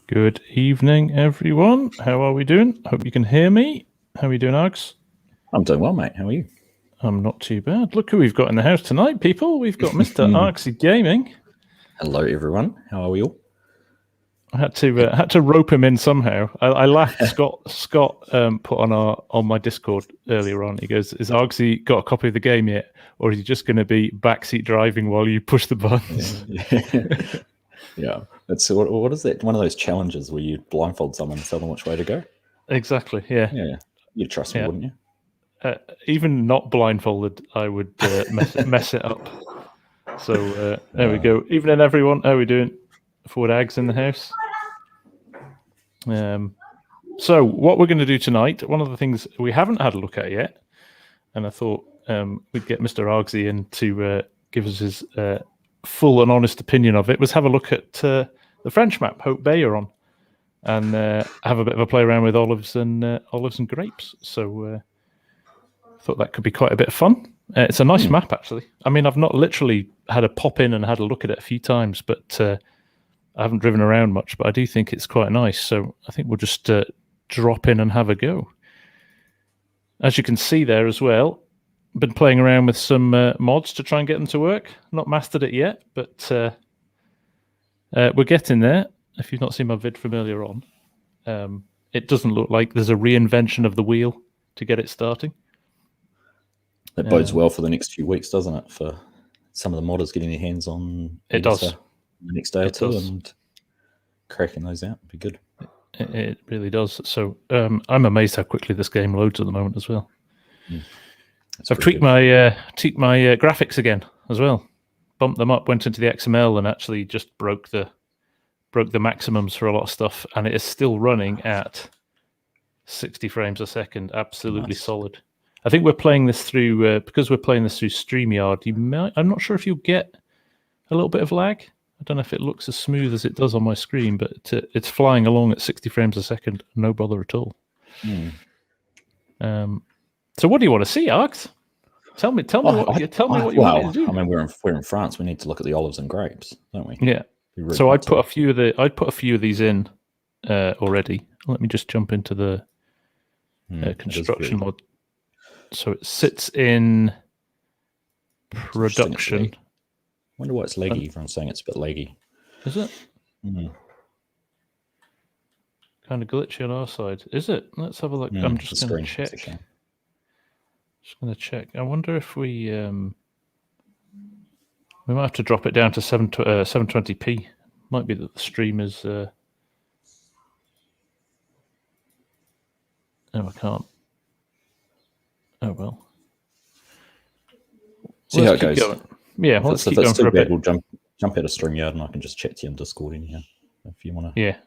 Good evening, everyone. How are we doing? Hope you can hear me. How are you doing, Args? I'm doing well, mate. How are you? I'm not too bad. Look who we've got in the house tonight, people. We've got Mr. Argsy Gaming. Hello, everyone. How are we all? I had to rope him in somehow. I laughed. Scott put on my Discord earlier on. He goes, "Is Argsy got a copy of the game yet, or is he just going to be backseat driving while you push the buttons?" Yeah. It's what is that? One of those challenges where you blindfold someone and tell them which way to go. Exactly. Yeah. Yeah. You'd trust me, wouldn't you? Even not blindfolded, I would mess it up. So there we go. Evening, everyone. How are we doing? Forward Ags in the house. So what we're going to do tonight, one of the things we haven't had a look at yet, and I thought we'd get Mr. Argsy in to give us his full and honest opinion of it, was have a look at the French map, Haut Beyleron, and have a bit of a play around with olives and grapes. So I thought that could be quite a bit of fun. It's a nice map, actually. I mean, I've not literally had a pop in and had a look at it a few times, but I haven't driven around much, but I do think it's quite nice. So I think we'll just drop in and have a go. As you can see there as well, been playing around with some mods to try and get them to work. Not mastered it yet, but we're getting there. If you've not seen my vid from earlier on, it doesn't look like there's a reinvention of the wheel to get it starting. That bodes well for the next few weeks, doesn't it? For some of the modders getting their hands on it does the next day or two and cracking those out would be good. It really does. So I'm amazed how quickly this game loads at the moment as well. I've tweaked my graphics again as well. Bumped them up, went into the XML, and actually just broke the maximums for a lot of stuff, and it is still running at 60 frames a second. Absolutely solid. I think we're playing this through because we're playing this through StreamYard. I'm not sure if you'll get a little bit of lag. I don't know if it looks as smooth as it does on my screen, but it's flying along at 60 frames a second, no bother at all. So what do you want to see, Arx? Tell me what you want to do. I mean, we're in France. We need to look at the olives and grapes, don't we? Yeah. So I'd put a few of these in already. Let me just jump into the construction mod. So it sits in production. I wonder why it's laggy. Everyone's saying it's a bit laggy. Is it? Kind of glitchy on our side. Is it? Let's have a look. I'm just going to check. Just going to check. I wonder if we might have to drop it down to 720p. Might be that the stream is. No, I can't. Oh well. See how it goes. Going. Yeah, if it's too bad, we'll jump out of StreamYard and I can just chat to you in Discord anyhow if you want to. Yeah,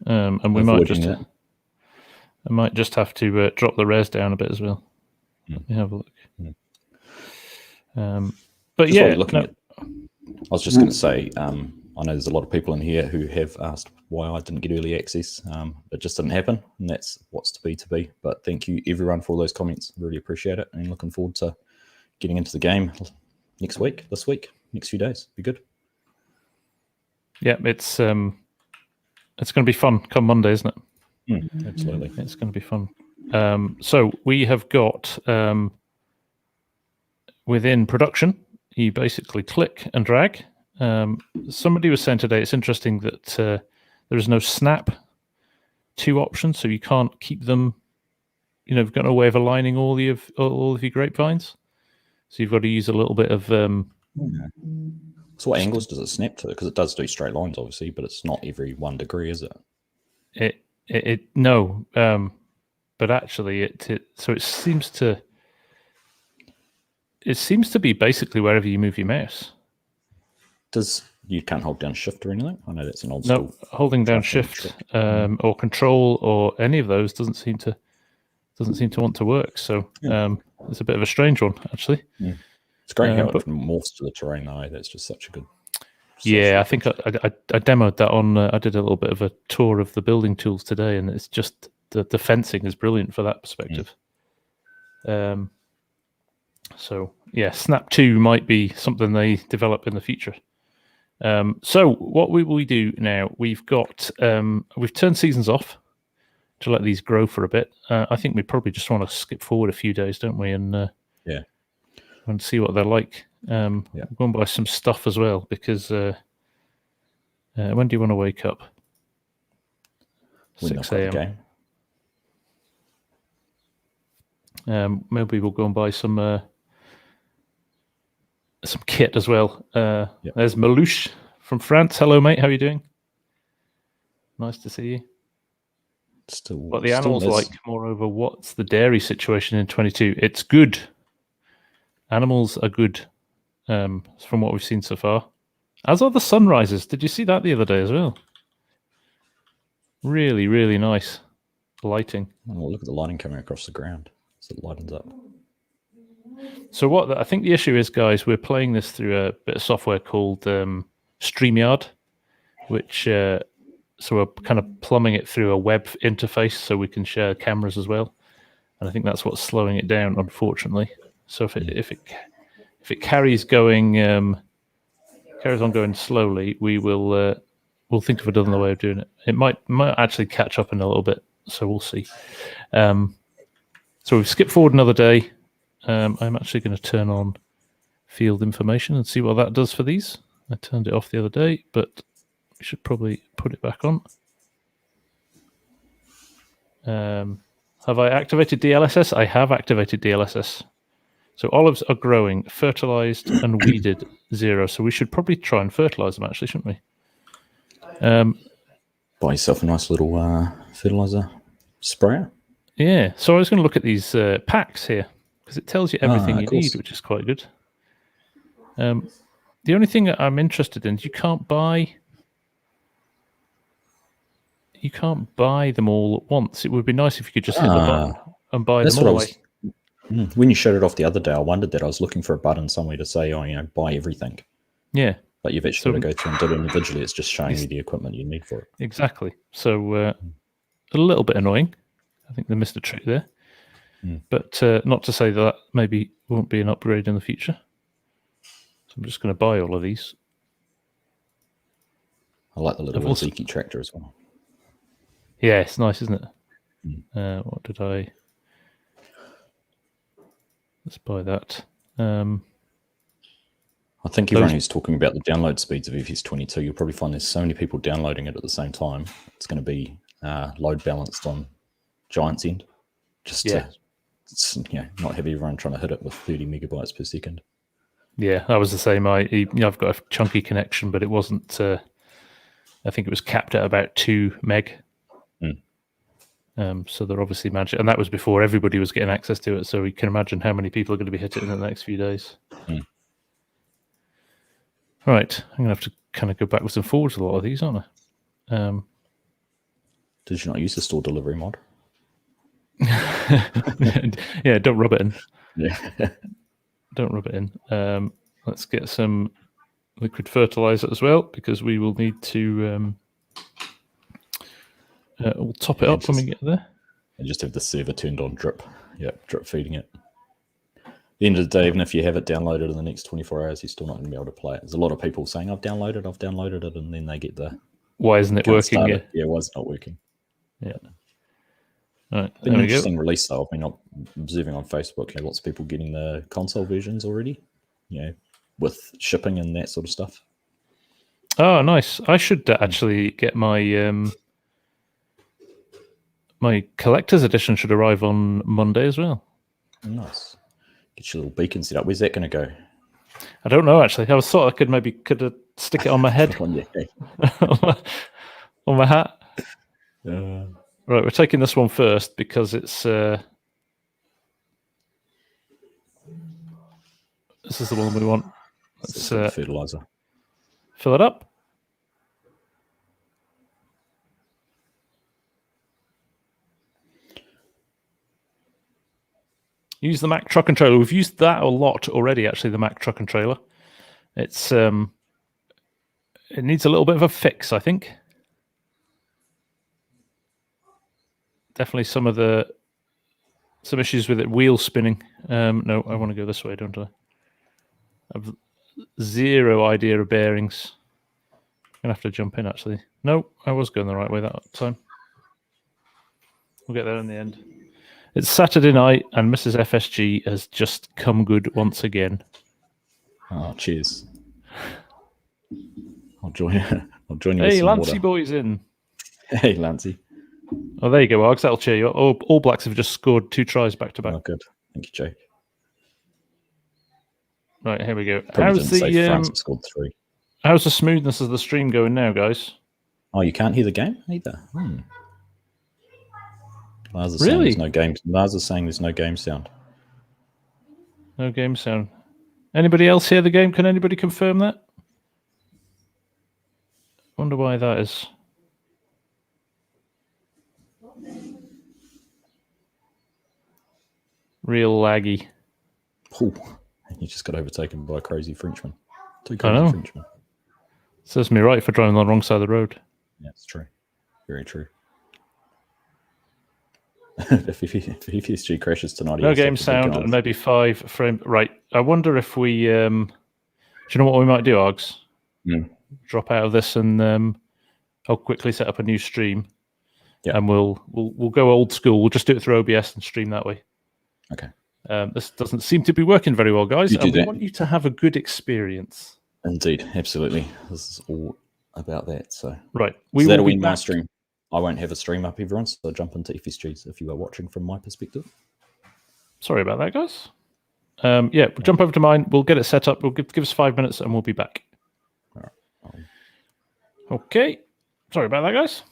and we might just. I might just have to drop the res down a bit as well. Let me have a look. But just yeah, I was just going to say, I know there's a lot of people in here who have asked why I didn't get early access. It just didn't happen, and that's what's to be. But thank you everyone for all those comments. Really appreciate it, and looking forward to getting into the game this week, next few days. Be good. Yeah, it's going to be fun come Monday, isn't it? Absolutely, it's going to be fun. So we have got within production, you basically click and drag. Somebody was saying today, it's interesting that there is no snap to option, so you can't keep them. You've got no way of aligning all of your grapevines. So you've got to use a little bit of. So what angles does it snap to? Because it does do straight lines, obviously, but it's not every 1 degree, is it? No, but actually it seems to. It seems to be basically wherever you move your mouse. You can't hold down Shift or anything? I know that's an old school. No, holding down Shift or Control or any of those doesn't seem to want to work. So it's a bit of a strange one, actually. It's great how it morphs to the terrain, though. That's just such a good. Yeah, I think I demoed that on. I did a little bit of a tour of the building tools today, and it's just the fencing is brilliant for that perspective. So yeah, Snap 2 might be something they develop in the future. So what we will do now? We've got we've turned seasons off to let these grow for a bit. I think we probably just want to skip forward a few days, don't we? And and see what they're like. We'll go and buy some stuff as well because when do you want to wake up? 6 a.m. Maybe we'll go and buy some kit as well. There's Malouche from France. Hello, mate. How are you doing? Nice to see you. What the animals like, moreover, what's the dairy situation in 22? It's good. Animals are good from what we've seen so far. As are the sunrises. Did you see that the other day as well? Really, really nice lighting. Oh, look at the lighting coming across the ground as it lightens up. So what I think the issue is, guys, we're playing this through a bit of software called StreamYard, which so we're kind of plumbing it through a web interface so we can share cameras as well. And I think that's what's slowing it down, unfortunately. So if it carries on going slowly, we'll think of another way of doing it. It might actually catch up in a little bit, so we'll see. So we've skipped forward another day. I'm actually going to turn on field information and see what that does for these. I turned it off the other day, but we should probably put it back on. Have I activated DLSS? I have activated DLSS. So olives are growing, fertilized and weeded 0. So we should probably try and fertilize them, actually, shouldn't we? Buy yourself a nice little fertilizer sprayer. Yeah. So I was going to look at these packs here because it tells you everything you need, which is quite good. The only thing that I'm interested in is you can't buy them all at once. It would be nice if you could just hit the button and buy them all. When you showed it off the other day, I wondered that. I was looking for a button somewhere to say, buy everything. Yeah. But you've actually got to go through and do it individually. It's just showing you the equipment you need for it. Exactly. So a little bit annoying. I think they missed a trick there. But not to say that maybe won't be an upgrade in the future. So I'm just going to buy all of these. I like the little Ziki tractor as well. Yeah, it's nice, isn't it? What did I... Let's buy that. I think everyone who's talking about the download speeds of FS22, you'll probably find there's so many people downloading it at the same time. It's going to be load balanced on Giant's end, just to not have everyone trying to hit it with 30 megabytes per second. Yeah, that was the same. I've got a chunky connection, but it wasn't. I think it was capped at about 2 meg. So they're obviously managing, and that was before everybody was getting access to it. So you can imagine how many people are going to be hit it in the next few days. All right, I'm going to have to kind of go backwards and forwards with a lot of these, aren't I? Did you not use the store delivery mod? Yeah, don't rub it in. Yeah. Don't rub it in. Let's get some liquid fertilizer as well, because we will need to... we'll top it up when we get there. And just have the server turned on drip. Yeah, drip feeding it. At the end of the day, even if you have it downloaded in the next 24 hours, you're still not going to be able to play it. There's a lot of people saying, I've downloaded it, and then they get the... Why isn't it working? Yeah, why is it not working? Yeah. All right, been an interesting release, though. I've been observing on Facebook, lots of people getting the console versions already, with shipping and that sort of stuff. Oh, nice. I should actually get my... my collector's edition should arrive on Monday as well. Nice. Get your little beacon set up. Where's that going to go? I don't know, actually. I thought I could stick it on my head. On your head. On my hat. Right, we're taking this one first because it's... this is the one we want. Let's fertilizer. Fill it up. Use the Mac truck and trailer. We've used that a lot already, actually, the Mac truck and trailer. It's it needs a little bit of a fix, I think. Definitely some issues with it. Wheel spinning. No, I want to go this way, don't I? I've zero idea of bearings. gonna have to jump in actually. No, I was going the right way that time. We'll get there in the end. It's Saturday night, and Mrs. FSG has just come good once again. Oh, cheers. I'll join you. Hey, with some Lancey water. boy's in. Hey, Lancey. Oh, there you go, Args. That'll cheer you up. All Blacks have just scored 2 tries back to back. Oh, good. Thank you, Jake. Right, here we go. Probably didn't say France have scored 3. How's the smoothness of the stream going now, guys? Oh, you can't hear the game either. Lars is Really? saying there's no game. Lars is saying there's no game sound. No game sound. Anybody else hear the game? Can anybody confirm that? Wonder why that is. Real laggy. Oh, you just got overtaken by a crazy Frenchman. 2 I crazy know. Frenchmen. Serves me right for driving on the wrong side of the road. Yeah, it's true. Very true. if FSG crashes tonight, No game sound and maybe 5 frame. Right. I wonder if we. Do you know what we might do, Args? Drop out of this and I'll quickly set up a new stream. Yeah. And we'll go old school. We'll just do it through OBS and stream that way. Okay. This doesn't seem to be working very well, guys. You do And we that. want you to have a good experience. Indeed, absolutely. This is all about that. So Right. So that'll be win my back. stream. I won't have a stream up, everyone, so jump into FSG's if you are watching from my perspective. Sorry about that, guys. Yeah, we'll jump over to mine. We'll get it set up. We'll give us 5 minutes and we'll be back. All right. Okay. Sorry about that, guys.